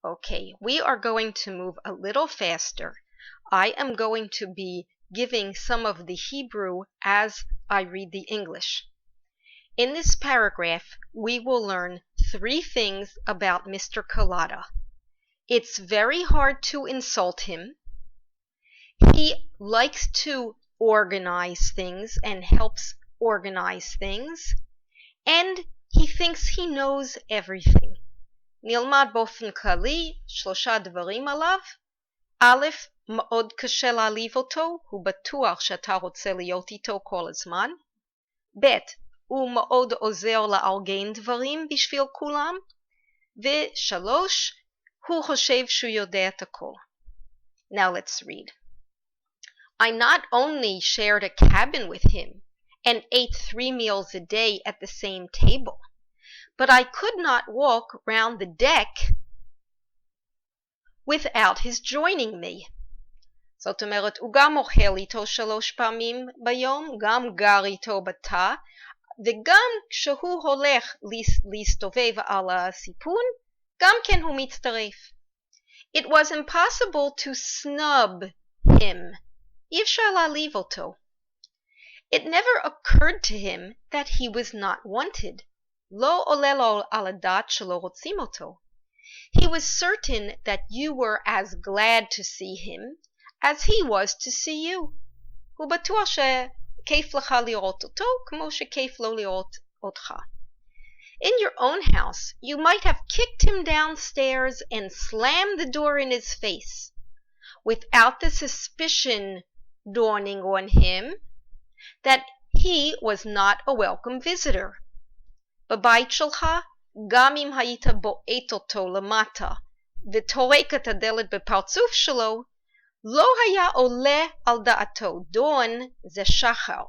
Okay, we are going to move a little faster. I am going to be giving some of the Hebrew as I read the English. In this paragraph, we will learn 3 things about Mr. Kalata. It's very hard to insult him. He likes to organize things and helps organize things. And he thinks he knows everything. נלמד באופן כללי 3 דברים עליו. א', מאוד קשה להעליב אותו, הוא בטוח שאתה רוצה להיות איתו כל הזמן. ב', הוא מאוד עוזר לארגן דברים בשביל כולם. ו3, הוא חושב שהוא יודע את הכל. Now let's read. I not only shared a cabin with him and ate 3 meals a day at the same table, but I could not walk round the deck without his joining me. זאת אומרת, הוא גם אוכל איתו 3 פעמים ביום, גם גר איתו בתא, וגם כשהוא הולך להסתובב על הסיפון, גם כן הוא מצטרף. It was impossible to snub him. אי אפשר להעליב אותו. It never occurred to him that he was not wanted. לא עולה לו על הדעת שלא רוצים אותו. He was certain that you were as glad to see him as he was to see you. הוא בטוח שכיף לך לראות אותו כמו שכיף לו לראות אותך. In your own house, you might have kicked him downstairs and slammed the door in his face, without the suspicion dawning on him that he was not a welcome visitor. בבית שלך, גם אם היית בועט אותו למטה וטורק את הדלת בפרצוף שלו, לא היה עולה על דעתו. דון זה שחר,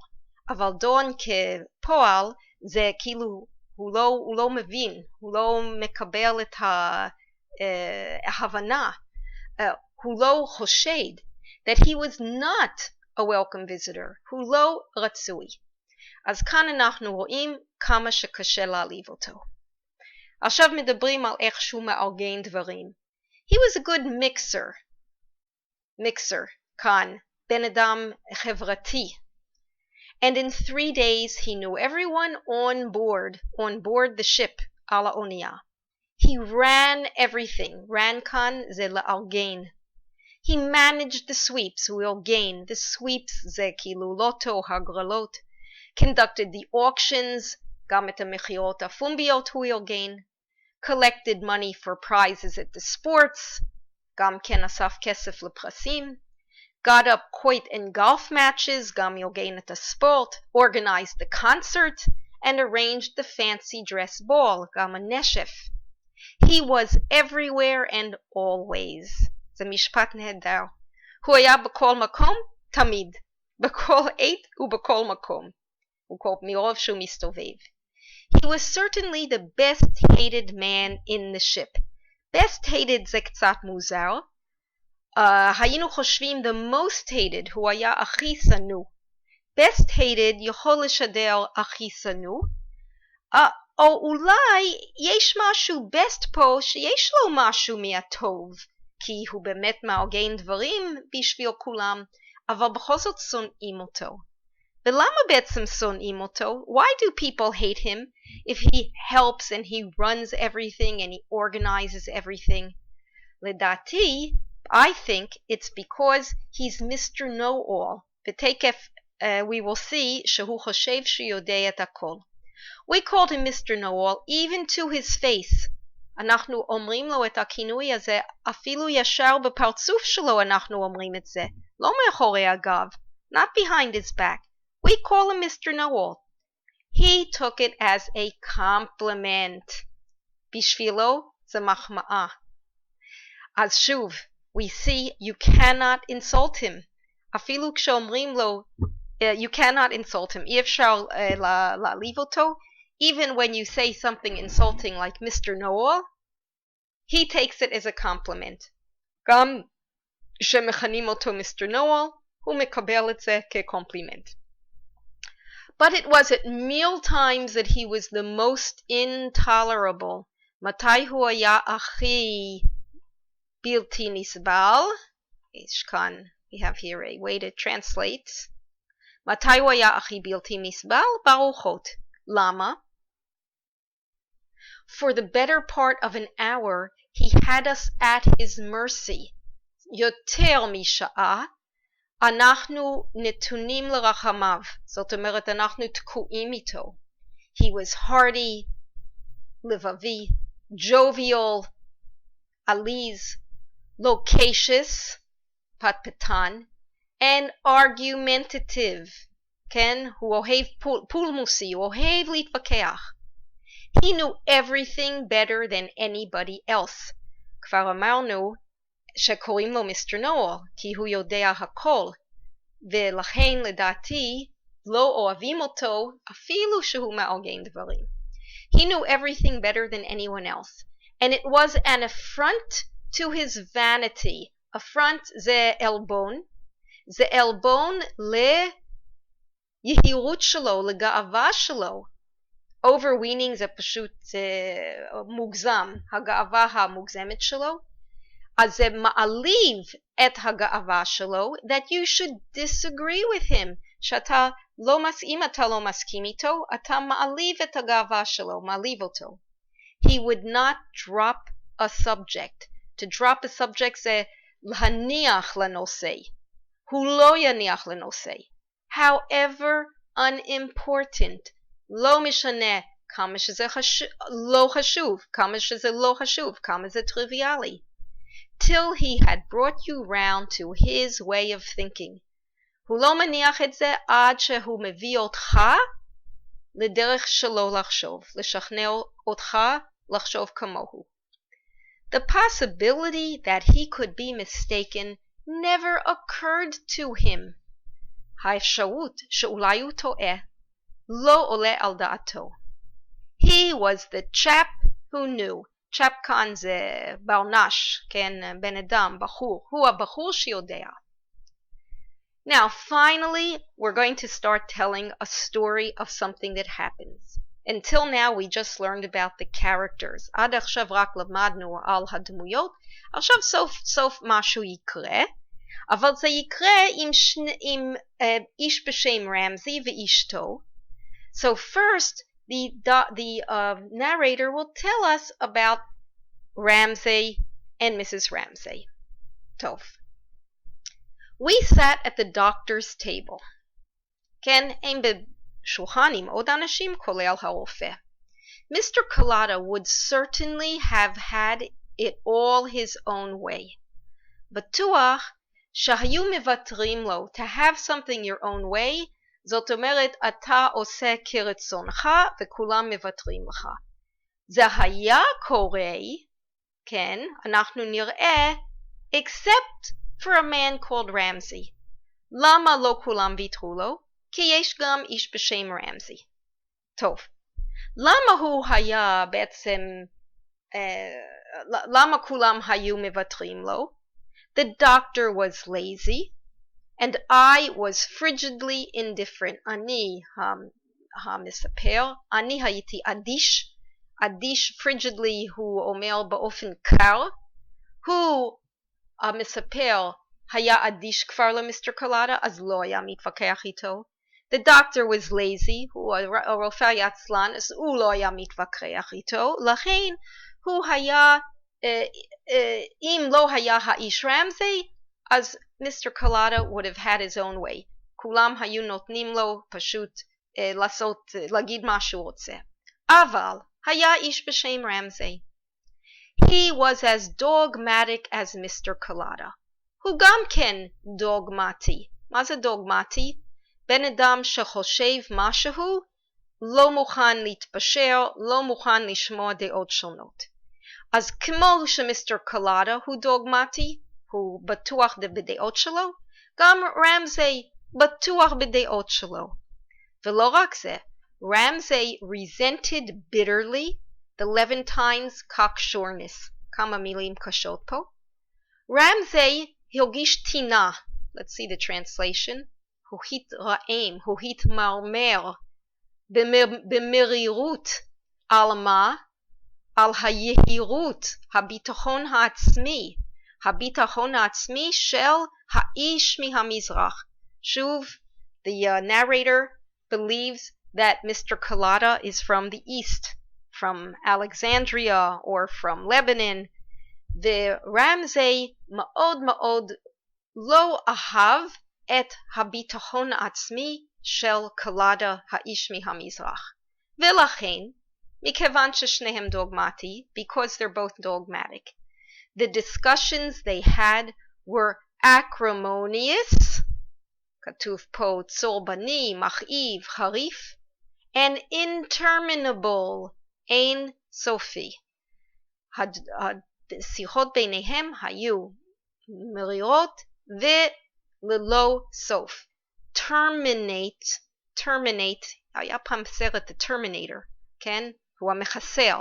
אבל דון כפועל זה כאילו הוא לא מבין, הוא לא מקבל את ההבנה, הוא לא חושד that he was not a welcome visitor, הוא לא רצוי. אז כאן אנחנו רואים כמה שקשה להעליב אותו. עכשיו מדברים על איך שהוא מארגן דברים. He was a good mixer, כאן, בן אדם חברתי. And in 3 days he knew everyone on board the ship, על האונייה. He ran everything, ran כאן זה לארגן. He managed the sweeps, הוא ארגן, the sweeps זה כאילו לוטו, הגרלות. Conducted the auctions, גם את המכירות הפומביות הוא ארגן. Collected money for prizes at the sports, גם כן אסף כסף לפרסים. Got up quoit and golf matches, גם ארגן את הספורט. Organized the concert and arranged the fancy dress ball, גם הנשף. He was everywhere and always. זה משפט נהדר. הוא היה בכל מקום, תמיד. בכל עת ובכל מקום. מרוב שהוא מסתובב. He was certainly the best hated man in the ship. Best hated זה קצת מוזר. היינו חושבים the most hated הוא היה הכי שנוא. Best hated יכול לשדר הכי שנוא. או אולי יש משהו best פה שיש לו משהו מהטוב, כי הוא באמת מארגן דברים בשביל כולם, אבל בכל זאת שונאים אותו. ולמה בעצם שונאים אותו? Why do people hate him if he helps and he runs everything and he organizes everything? לדעתי, I think it's because he's Mr. Know-All. ותכף we will see שהוא חושב שיודע את הכל. We called him Mr. Know-All even to his face. אנחנו אומרים לו את הכינוי הזה, אפילו ישר בפרצוף שלו אנחנו אומרים את זה. לא מאחורי הגב. Not behind his back. We call him Mr. Know-All. He took it as a compliment. בשבילו זה מחמאה. אז שוב, we see you cannot insult him. אפילו כשאומרים לו, you cannot insult him. אי אפשר להעליב אותו. Even when you say something insulting like Mr. Know-All, he takes it as a compliment. גם שמכנים אותו Mr. Know-All, הוא מקבל את זה כקומפלימנט. But it was at meal times that he was the most intolerable. מתי הוא היה הכי בלתי נסבל. We have here a way to translate. מתי הוא היה הכי בלתי נסבל? בארוחות. למה? For the better part of an hour, he had us at his mercy. יותר משעה, אנחנו נתונים לרחמיו. זאת אומרת, אנחנו תקועים איתו. He was hearty, לבבי, jovial, עליז, loquacious, פטפטן, and argumentative. כן? הוא אוהב פולמוסי, הוא אוהב להתווכח. He knew everything better than anybody else. כבר אמרנו שקוראים לו מיסטר נואל, כי הוא יודע הכל, ולכן לדעתי לא אוהבים אותו אפילו שהוא מארגן דברים. He knew everything better than anyone else, and it was an affront to his vanity. affront זה עלבון, זה עלבון ליהירות שלו, לגאווה שלו. overweening זה פשוט מוגזם, הגאווה המוגזמת שלו. אז זה מעליב את הגאווה שלו, that you should disagree with him, שאתה לא מסכים, אתה לא מסכים איתו, אתה מעליב את הגאווה שלו, מעליב אותו. He would not drop a subject. To drop a subject זה להניח לנושא. הוא לא יניח לנושא. However unimportant. לא משנה כמה שזה לא חשוב, כמה שזה לא חשוב, כמה זה טריוויאלי. Till he had brought you round to his way of thinking. הוא לא מניח את זה עד שהוא מביא אותך לדרך שלו לחשוב, לשכנע אותך לחשוב כמוהו. The possibility that he could be mistaken never occurred to him. האפשרות שאולי הוא טועה לא עולה על דעתו. He was the chap who knew. chap כאן זה ברנש, כן, בן אדם, בחור. הוא הבחור שיודע. Now, finally, we're going to start telling a story of something that happens. Until now, we just learned about the characters. עד עכשיו רק למדנו על הדמויות. עכשיו סוף משהו יקרה. אבל זה יקרה עם איש בשם רמזי ואשתו. So first, the narrator will tell us about Ramsay and Mrs. Ramsay. טוב. We sat at the doctor's table. כן, הם בשולחן עם עוד אנשים, כולל הרופא. Mr. Collada would certainly have had it all his own way. בטוח שהיו מוותרים לו, to have something your own way, זאת אומרת, אתה עושה כרצונך וכולם מוותרים לך. זה היה קורה, כן, אנחנו נראה, except for a man called Ramsay. למה לא כולם ויתרו לו? כי יש גם איש בשם רמזי. טוב, למה הוא היה בעצם, למה כולם היו מוותרים לו? The doctor was lazy, and I was frigidly indifferent. אני המספר, אני הייתי אדיש. אדיש frigidly הוא אומר באופן קר. הוא המספר היה אדיש כבר למיסטר קולדה, אז לא היה מתווכח איתו. The doctor was lazy, הוא הרופא היה עצלן, אז הוא לא היה מתווכח איתו. לכן הוא היה, אם לא היה האיש רמזי, אז מיסטר קולדה would have had his own way. כולם היו נותנים לו פשוט להגיד מה שהוא רוצה. אבל היה איש בשם רמזי. He was as dogmatic as Mr. Collada. הוא גם כן דוגמטי. מה זה דוגמטי? בן אדם שחושב משהו, לא מוכן להתפשר, לא מוכן לשמוע דעות שונות. אז כמו שמיסטר קולדה הוא דוגמטי, הוא בטוח בדעות שלו, גם רמזי בטוח בדעות שלו. ולא רק זה, רמזי resented bitterly the Levantines' cocksureness. כמה מילים קשות פה. רמזי הרגיש טינה. Let's see the translation. הוא התרעם, הוא התמרמר במרירות. על מה? על היהירות, הביטחון העצמי, הביטחון העצמי של האיש מהמזרח. שוב, the narrator believes that Mr. Kalada is from the east, from Alexandria or from Lebanon. ורמזי מאוד מאוד לא אהב את הביטחון העצמי של קלדה האיש מהמזרח. ולכן, מכיוון ששניהם דוגמטי, because they're both dogmatic, the discussions they had were acrimonious, כתוב פה צורבני, מכאיב, חריף, and interminable, אין סופי. השיחות ביניהם היו מרירות וללא סוף. terminate, היה פעם סרט The Terminator, כן? הוא המחסל.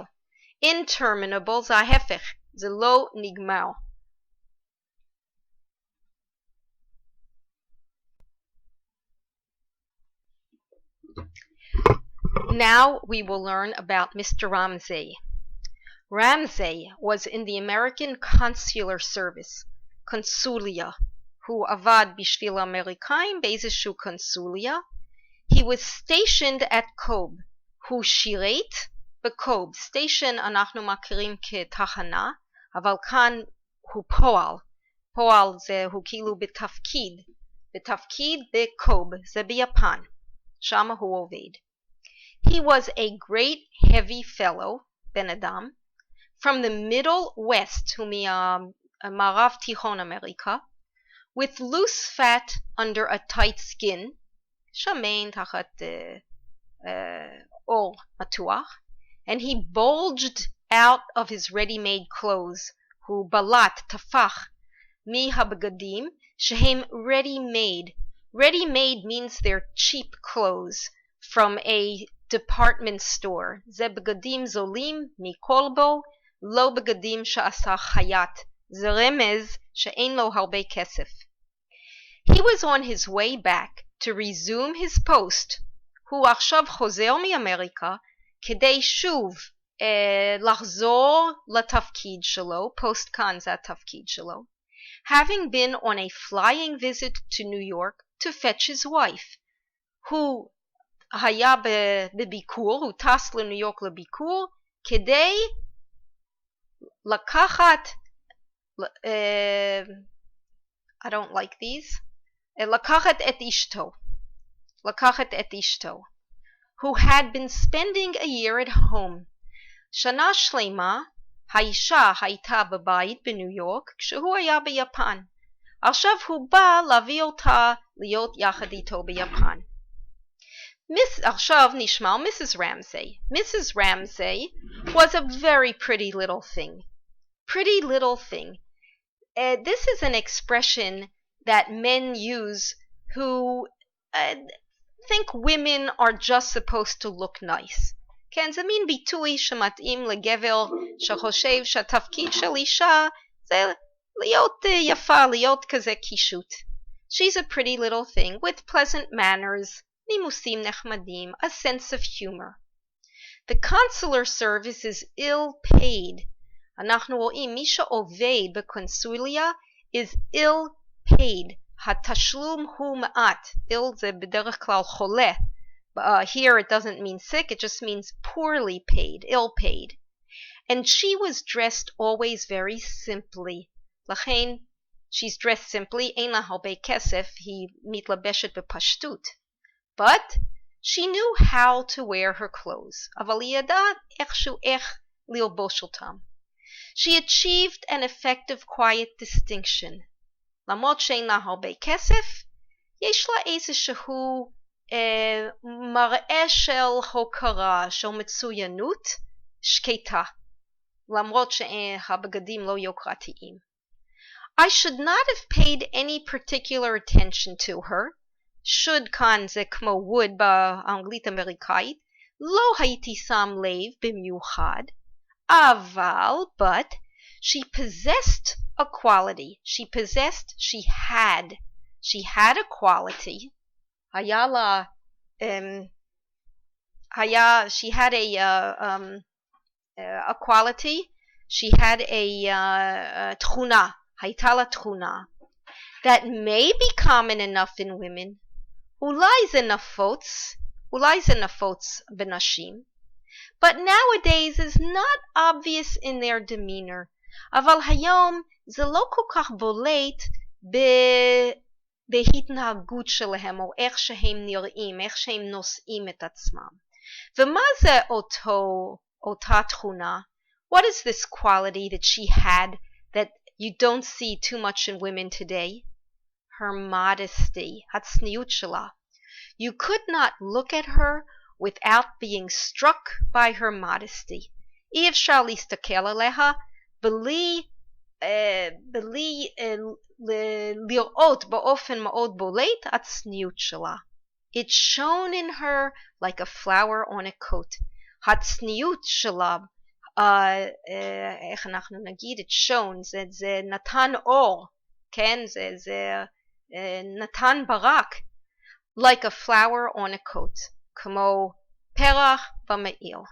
interminable זה ההפך, זה לא נגמר. Now we will learn about Mr. Ramsay. Ramsay was in the American Consular Service, קונסוליה. הוא עבד בשביל האמריקאים באיזשהו קונסוליה. He was stationed at קוב. הוא שירת בקוב. סטיישן אנחנו מכירים כתחנה, אבל כאן הוא פועל. פועל זה הוא כאילו בתפקיד בקוב, זה ביפן. שם הוא עובד. He was a great heavy fellow, בן אדם, from the Middle West, הוא ממערב תיכון אמריקה, with loose fat under a tight skin, שמן תחת עור מתוח, and he bulged out of his ready-made clothes, הוא בלט, טפח, מהבגדים שהם ready-made. Ready-made means they're cheap clothes from a department store. זה בגדים זולים מקולבו, לא בגדים שעשה חייט. זה רמז שאין לו הרבה כסף. He was on his way back to resume his post. הוא עכשיו חוזר מאמריקה כדי שוב לחזור לתפקיד שלו, פוסט כאן זה התפקיד שלו. Having been on a flying visit to New York to fetch his wife. הוא היה בביקור, הוא טס לניו יורק לביקור כדי לקחת I don't like these. לקחת את אשתו. Who had been spending a year at home. שנה שלמה האישה הייתה בבית בניו יורק כשהוא היה ביפן. עכשיו הוא בא להביא אותה להיות יחד איתו ביפן. עכשיו נשמע על Mrs. Ramsay. Mrs. Ramsay was a very pretty little thing. Pretty little thing. This is an expression that men use who think women are just supposed to look nice. כן, זה מין ביטוי שמתאים לגבר שחושב שהתפקיד של אישה זה להיות יפה, להיות כזה קישוט. She's a pretty little thing with pleasant manners, נימוסים נחמדים, a sense of humor. The consular service is ill paid. אנחנו רואים מי שעובד בקונסוליה is ill paid. התשלום הוא מעט. ill זה בדרך כלל חולה. Here it doesn't mean sick, it just means poorly paid, ill paid. And she was dressed always very simply. לכן, she's dressed simply, אין לה הרבה כסף, היא מתלבשת בפשטות. But she knew how to wear her clothes. אבל היא ידעה איך ללבוש אותם. She achieved an effective quiet distinction. למרות שאין לה הרבה כסף, יש לה איזשהו מראה של הוקרה, של מצוינות, שקטה. למרות שהבגדים לא יוקרתיים. I should not have paid any particular attention to her. should כאן זה כמו would באנגלית אמריקאית. לא הייתי שם לב במיוחד. אבל, but, she possessed a quality. She had a quality. היה לה, she had a quality. She had a תכונה. הייתה לה תכונה that may be common enough in women, אולי זה נפוץ בנשים, but nowadays is not obvious in their demeanor. אבל היום זה לא כל כך בולט בהתנהגות שלהם, או איך שהם נראים, איך שהם נושאים את עצמם. ומה זה אותה תכונה? What is this quality that she had that you don't see too much in women today? Her modesty, הצניעות שלה. You could not look at her without being struck by her modesty. אי אפשר להסתכל עליה בלי לראות באופן מאוד בולט הצניעות שלה. It shone in her like a flower on a coat. הצניעות שלה, איך אנחנו נגיד? It shone, זה נתן אור, כן? זה נתן ברק. Like a flower on a coat, כמו פרח במעיל.